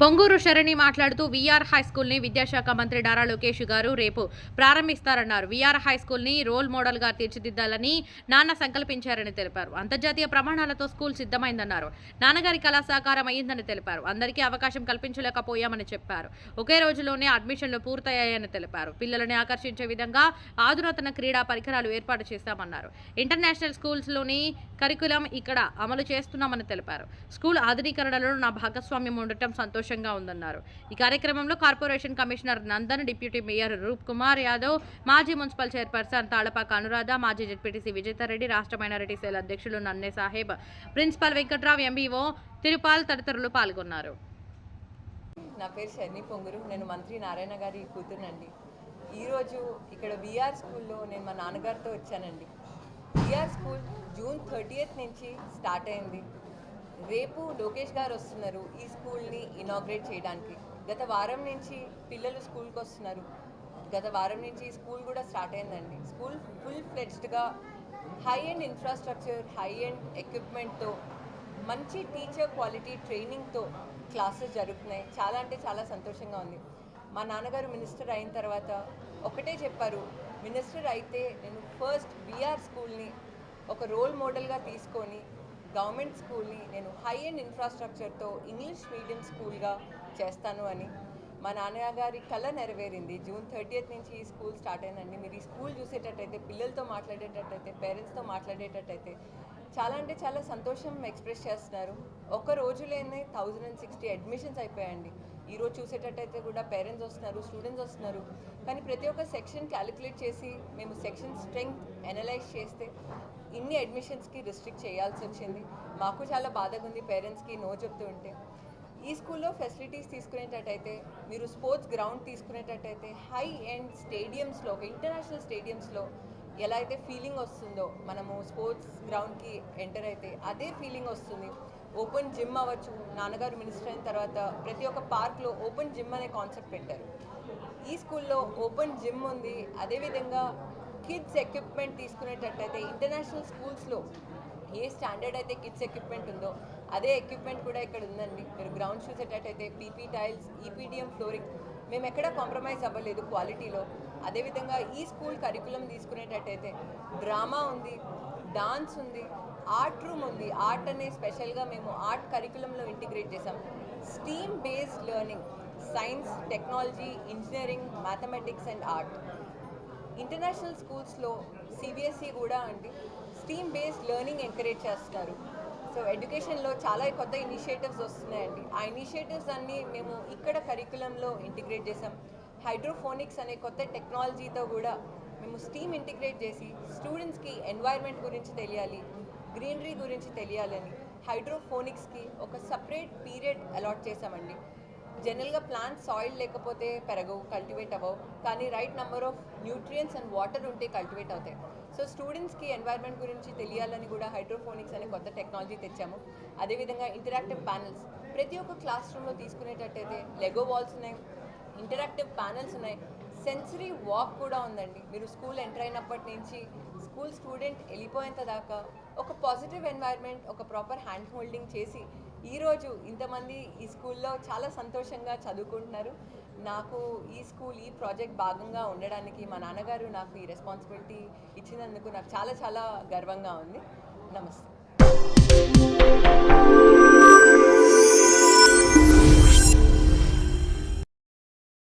పొంగూరు శరణి మాట్లాడుతూ we are high స్కూల్ని విద్యాశాఖ మంత్రి నారా లోకేష్ గారు రేపు ప్రారంభిస్తారన్నారు. వీఆర్ హై స్కూల్ని రోల్ మోడల్గా తీర్చిదిద్దాలని నాన్న సంకల్పించారని తెలిపారు. అంతర్జాతీయ ప్రమాణాలతో స్కూల్ సిద్ధమైందన్నారు. నాన్నగారి కళ సాకారం అయ్యిందని తెలిపారు. అందరికీ అవకాశం కల్పించలేకపోయామని చెప్పారు. ఒకే రోజులోనే అడ్మిషన్లు పూర్తయ్యాయని తెలిపారు. పిల్లలని ఆకర్షించే విధంగా ఆధునాతన క్రీడా పరికరాలు ఏర్పాటు చేస్తామన్నారు. ఇంటర్నేషనల్ స్కూల్స్లోని కరికులం ఇక్కడ అమలు చేస్తున్నామని తెలిపారు. స్కూల్ ఆధునీకరణలో నా భాగస్వామ్యం ఉండటం సంతోషంగా ఉందన్నారు. ఈ కార్యక్రమంలో corporation commissioner Nandan, deputy mayor Roop Kumar Yadav, మాజీ మున్సిపల్ చైర్పర్సన్ తాళపాక అనురాధ, మాజీ జెడ్పీటీసీ విజేతారెడ్డి, రాష్ట్ర మైనారిటీ సెల్ అధ్యక్షులు నన్నే సాహెబ్, ప్రిన్సిపల్ వెంకట్రావు, ఎంబీఓ తిరుపాల్ తదితరులు పాల్గొన్నారు. నా పేరు శరణి పొంగురు. నేను మంత్రి నారాయణ గారి కూతురునండి. ఈరోజు ఇక్కడ వీఆర్ స్కూల్లో నేను మా నాన్నగారితో వచ్చానండి. వీఆర్ స్కూల్ జూన్ 30th నుంచి స్టార్ట్ అయింది. రేపు లోకేష్ గారు వస్తున్నారు ఈ స్కూల్ని ఇనాగ్రేట్ చేయడానికి. గత వారం నుంచి పిల్లలు స్కూల్కి వస్తున్నారు. గత వారం నుంచి స్కూల్ కూడా స్టార్ట్ అయిందండి. స్కూల్ ఫుల్ ఫ్లెడ్జ్డ్గా high end infrastructure, high end ఎక్విప్మెంట్తో, మంచి టీచర్ క్వాలిటీ ట్రైనింగ్తో క్లాసెస్ జరుగుతున్నాయి. చాలా అంటే చాలా సంతోషంగా ఉంది. మా నాన్నగారు మినిస్టర్ అయిన తర్వాత ఒకటే చెప్పారు, మినిస్టర్ అయితే నేను ఫస్ట్ వీఆర్ స్కూల్ని ఒక రోల్ మోడల్గా తీసుకొని గవర్నమెంట్ స్కూల్ని నేను హై అండ్ ఇన్ఫ్రాస్ట్రక్చర్తో ఇంగ్లీష్ మీడియం స్కూల్గా చేస్తాను అని. మా నాన్నగారి కళ నెరవేరింది. జూన్ 30th నుంచి ఈ స్కూల్ స్టార్ట్ అయిందండి. మీరు ఈ స్కూల్ చూసేటట్టయితే, పిల్లలతో మాట్లాడేటట్టయితే, పేరెంట్స్తో మాట్లాడేటట్టయితే చాలా అంటే చాలా సంతోషం ఎక్స్ప్రెస్ చేస్తున్నారు. ఒక రోజులోనే 1060 అడ్మిషన్స్ అయిపోయాయండి. ఈరోజు చూసేటట్టయితే కూడా పేరెంట్స్ వస్తున్నారు, స్టూడెంట్స్ వస్తున్నారు. కానీ ప్రతి ఒక్క సెక్షన్ క్యాలిక్యులేట్ చేసి మేము సెక్షన్ స్ట్రెంగ్త్ అనలైజ్ చేస్తే ఇన్ని అడ్మిషన్స్కి రిస్ట్రిక్ట్ చేయాల్సి వచ్చింది. మాకు చాలా బాధగా ఉంది పేరెంట్స్కి నో చెప్తూ ఉంటే. ఈ స్కూల్లో ఫెసిలిటీస్ తీసుకునేటట్టయితే, మీరు స్పోర్ట్స్ గ్రౌండ్ తీసుకునేటట్టయితే హై అండ్ స్టేడియంస్లో, ఒక ఇంటర్నేషనల్ స్టేడియంస్లో ఎలా అయితే ఫీలింగ్ వస్తుందో, మనము స్పోర్ట్స్ గ్రౌండ్కి ఎంటర్ అయితే అదే ఫీలింగ్ వస్తుంది. ఓపెన్ జిమ్ అవ్వచ్చు. నాన్నగారు మినిస్టర్ అయిన తర్వాత ప్రతి ఒక్క పార్క్లో ఓపెన్ జిమ్ అనే కాన్సెప్ట్ పెట్టారు. ఈ స్కూల్లో ఓపెన్ జిమ్ ఉంది. అదేవిధంగా కిడ్స్ ఎక్విప్మెంట్ తీసుకునేటట్టయితే ఇంటర్నేషనల్ స్కూల్స్లో ఏ స్టాండర్డ్ అయితే కిడ్స్ ఎక్విప్మెంట్ ఉందో అదే ఎక్విప్మెంట్ కూడా ఇక్కడ ఉందండి. మీరు గ్రౌండ్ చూసేటట్టయితే పీపీ టైల్స్, ఈపీడిఎం ఫ్లోరింగ్, మేము ఎక్కడా కాంప్రమైజ్ అవ్వలేదు క్వాలిటీలో. అదేవిధంగా ఈ స్కూల్ కరికులం తీసుకునేటట్టయితే డ్రామా ఉంది, డాన్స్ ఉంది, ఆర్ట్ రూమ్ ఉంది. ఆర్ట్ అనే స్పెషల్గా మేము ఆర్ట్ కరికులంలో ఇంటిగ్రేట్ చేసాం. STEAM based learning, science, technology, engineering, mathematics and art. International స్కూల్స్లో సిబిఎస్ఈ కూడా అండి స్టీమ్ బేస్డ్ లెర్నింగ్ ఎంకరేజ్ చేస్తున్నారు. సో ఎడ్యుకేషన్లో చాలా కొత్త ఇనిషియేటివ్స్ వస్తున్నాయండి. ఆ ఇనిషియేటివ్స్ అన్నీ మేము ఇక్కడ కరికులంలో ఇంటిగ్రేట్ చేసాం. హైడ్రోఫోనిక్స్ అనే కొత్త టెక్నాలజీతో కూడా మేము స్టీమ్ ఇంటిగ్రేట్ చేసి స్టూడెంట్స్కి ఎన్వైర్న్మెంట్ గురించి తెలియాలి, గ్రీనరీ గురించి తెలియాలని హైడ్రోఫోనిక్స్కి ఒక సపరేట్ పీరియడ్ అలాట్ చేసామండి. జనరల్గా ప్లాంట్స్ సాయిల్ లేకపోతే పెరగవు, కల్టివేట్ అవ్వవు. కానీ right number of nutrients and water ఉంటే కల్టివేట్ అవుతాయి. సో స్టూడెంట్స్కి ఎన్వైర్న్మెంట్ గురించి తెలియాలని కూడా హైడ్రోఫోనిక్స్ అనే కొత్త టెక్నాలజీ తెచ్చాము. అదేవిధంగా ఇంటరాక్టివ్ ప్యానెల్స్ ప్రతి ఒక్క క్లాస్ రూమ్లో తీసుకునేటట్టయితే లెగో వాల్స్ ఉన్నాయి, ఇంటరాక్టివ్ ప్యానెల్స్ ఉన్నాయి, సెన్సరీ వాక్ కూడా ఉందండి. మీరు స్కూల్ ఎంటర్ అయినప్పటి నుంచి స్కూల్ స్టూడెంట్ వెళ్ళిపోయేంత దాకా ఒక పాజిటివ్ ఎన్వైర్న్మెంట్, ఒక ప్రాపర్ హ్యాండ్ హోల్డింగ్ చేసి ఈరోజు ఇంతమంది ఈ స్కూల్లో చాలా సంతోషంగా చదువుకుంటున్నారు. నాకు ఈ స్కూల్, ఈ ప్రాజెక్ట్ భాగంగా ఉండడానికి మా నాన్నగారు నాకు ఈ రెస్పాన్సిబిలిటీ ఇచ్చినందుకు నాకు చాలా చాలా గర్వంగా ఉంది. నమస్తే.